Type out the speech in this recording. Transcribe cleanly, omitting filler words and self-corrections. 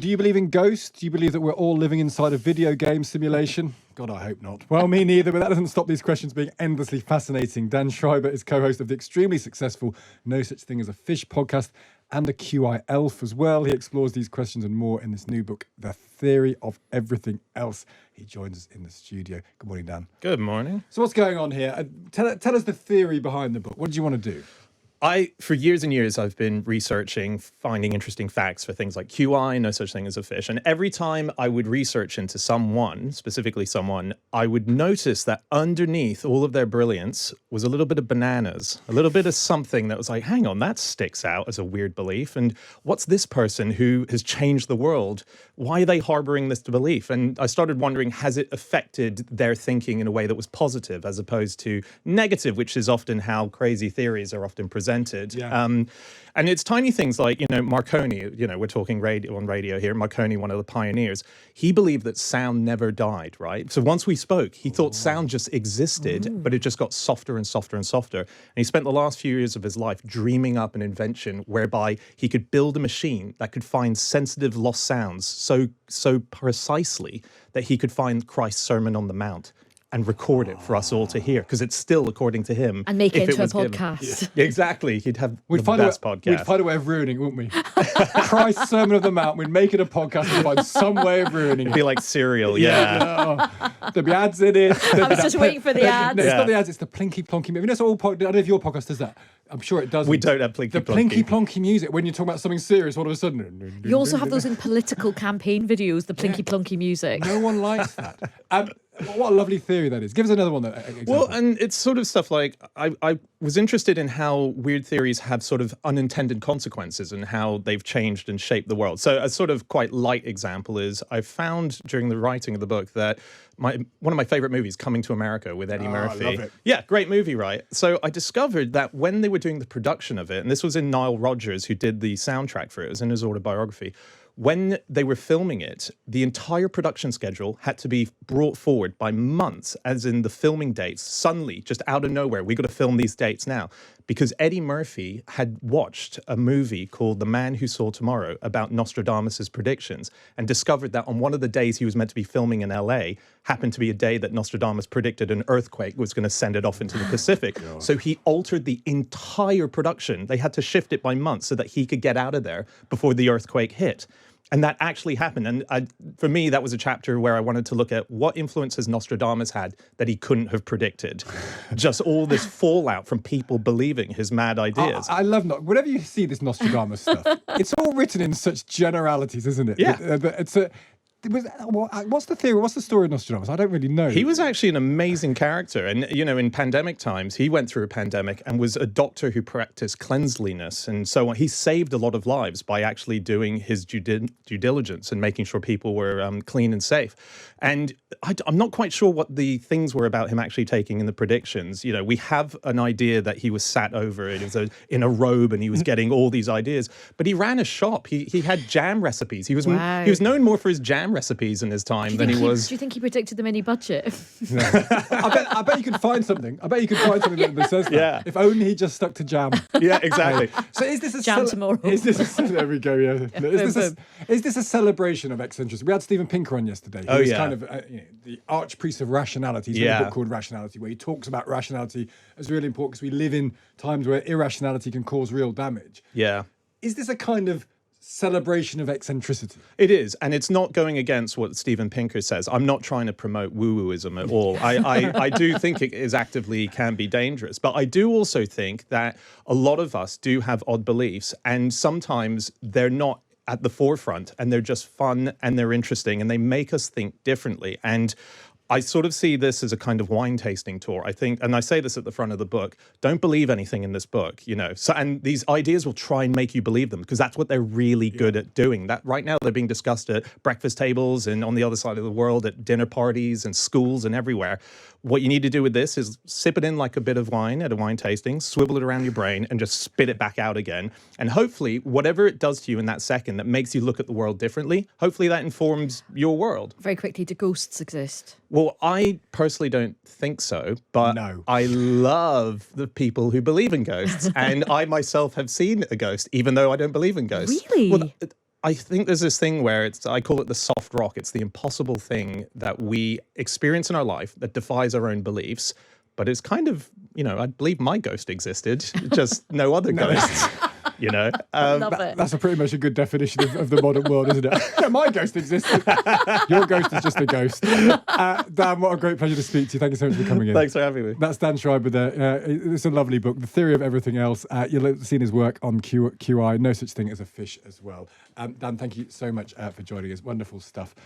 Do you believe in ghosts? Do you believe that we're all living inside a video game simulation? God, I hope not. Well, me neither, but that doesn't stop these questions being endlessly fascinating. Dan Schreiber is co-host of the extremely successful No Such Thing as a Fish podcast and a QI Elf as well. He explores these questions and more in this new book, The Theory of Everything Else. He joins us in the studio. Good morning, Dan. Good morning. So what's going on here? Tell us the theory behind the book. What did you want to do? For years and years, I've been researching, finding interesting facts for things like QI, no such thing as a fish. And every time I would research into someone, specifically someone, I would notice that underneath all of their brilliance was a little bit of bananas, a little bit of something that was like, hang on, that sticks out as a weird belief. And what's this person who has changed the world? Why are they harboring this belief? And I started wondering, has it affected their thinking in a way that was positive as opposed to negative, which is often how crazy theories are often presented. Yeah. And it's tiny things like, Marconi, we're talking on radio here, Marconi, one of the pioneers, he believed that sound never died, right? So once we spoke, he thought sound just existed, but it just got softer and softer and softer. And he spent the last few years of his life dreaming up an invention whereby he could build a machine that could find sensitive lost sounds so precisely that he could find Christ's Sermon on the Mount and record it for us all to hear, because it's still, according to him, and make it into a podcast. Yeah. Exactly. He'd have the best podcast. We'd find a way of ruining it, wouldn't we? Christ's Sermon of the Mount, we'd make it a podcast and find some way of ruining it. It'd be like cereal, yeah. There'd be ads in it. I was just waiting for the ads. No, it's not the ads, it's the plinky plonky music. That's all. I don't know if your podcast does that. I'm sure it does. We don't have plinky plonky. The plinky plonky music, when you're talking about something serious, all of a sudden. You also have those in political campaign videos, the plinky plonky music. No one likes that. What a lovely theory that is. Give us another one. Well, and it's sort of stuff like, I was interested in how weird theories have sort of unintended consequences and how they've changed and shaped the world. So a sort of quite light example is I found during the writing of the book that one of my favorite movies, Coming to America with Eddie Murphy. I love it. Yeah, great movie, right? So I discovered that when they were doing the production of it, and this was in Nile Rodgers, who did the soundtrack for it, it was in his autobiography, when they were filming it, the entire production schedule had to be brought forward by months, as in the filming dates, suddenly, just out of nowhere, we got to film these dates now. Because Eddie Murphy had watched a movie called The Man Who Saw Tomorrow about Nostradamus's predictions and discovered that on one of the days he was meant to be filming in LA happened to be a day that Nostradamus predicted an earthquake was going to send it off into the Pacific. So he altered the entire production. They had to shift it by months so that he could get out of there before the earthquake hit. And that actually happened. And for me, that was a chapter where I wanted to look at what influence has Nostradamus had that he couldn't have predicted. Just all this fallout from people believing his mad ideas. I love whenever you see this Nostradamus stuff, it's all written in such generalities, isn't it? Yeah. What's the theory? What's the story of Nostradamus? I don't really know. He was actually an amazing character. And, in pandemic times, he went through a pandemic and was a doctor who practiced cleanliness and so on. He saved a lot of lives by actually doing his due diligence and making sure people were clean and safe. And I'm not quite sure what the things were about him actually taking in the predictions. We have an idea that he was sat over in a robe and he was getting all these ideas. But he ran a shop. He had jam recipes. He was known more for his jam recipes in his time than he was. Do you think he predicted them any budget? No. I bet you could find something. I bet you could find something that says that. Yeah. If only he just stuck to jam. Yeah, exactly. So is this a jam tomorrow? There we go. Yeah. Is this a celebration of eccentricity? We had Steven Pinker on yesterday. He was kind of the archpriest of rationality. He's written a book called Rationality, where he talks about rationality as really important because we live in times where irrationality can cause real damage. Yeah. Is this a kind of celebration of eccentricity? It is, and it's not going against what Steven Pinker says. I'm not trying to promote woo-wooism at all. I do think it is actively can be dangerous, but I do also think that a lot of us do have odd beliefs, and sometimes they're not at the forefront, and they're just fun and they're interesting, and they make us think differently. And I sort of see this as a kind of wine tasting tour. I think, and I say this at the front of the book, don't believe anything in this book, So, and these ideas will try and make you believe them because that's what they're really good at doing. That right now they're being discussed at breakfast tables and on the other side of the world at dinner parties and schools and everywhere. What you need to do with this is sip it in like a bit of wine at a wine tasting, swivel it around your brain and just spit it back out again. And hopefully whatever it does to you in that second that makes you look at the world differently, hopefully that informs your world. Very quickly, do ghosts exist? Well, I personally don't think so, but No. I love the people who believe in ghosts. And I myself have seen a ghost, even though I don't believe in ghosts. Really? Well, I think there's this thing where I call it the soft rock. It's the impossible thing that we experience in our life that defies our own beliefs. But it's kind of, I believe my ghost existed, just no other ghosts. Love it. That's pretty much a good definition of the modern world, isn't it? Yeah, my ghost exists. Your ghost is just a ghost. Dan, what a great pleasure to speak to you. Thank you so much for coming in. Thanks for having me. That's Dan Schreiber there. It's a lovely book, The Theory of Everything Else. You'll have seen his work on QI, No Such Thing as a Fish as well. Dan, thank you so much for joining us. Wonderful stuff.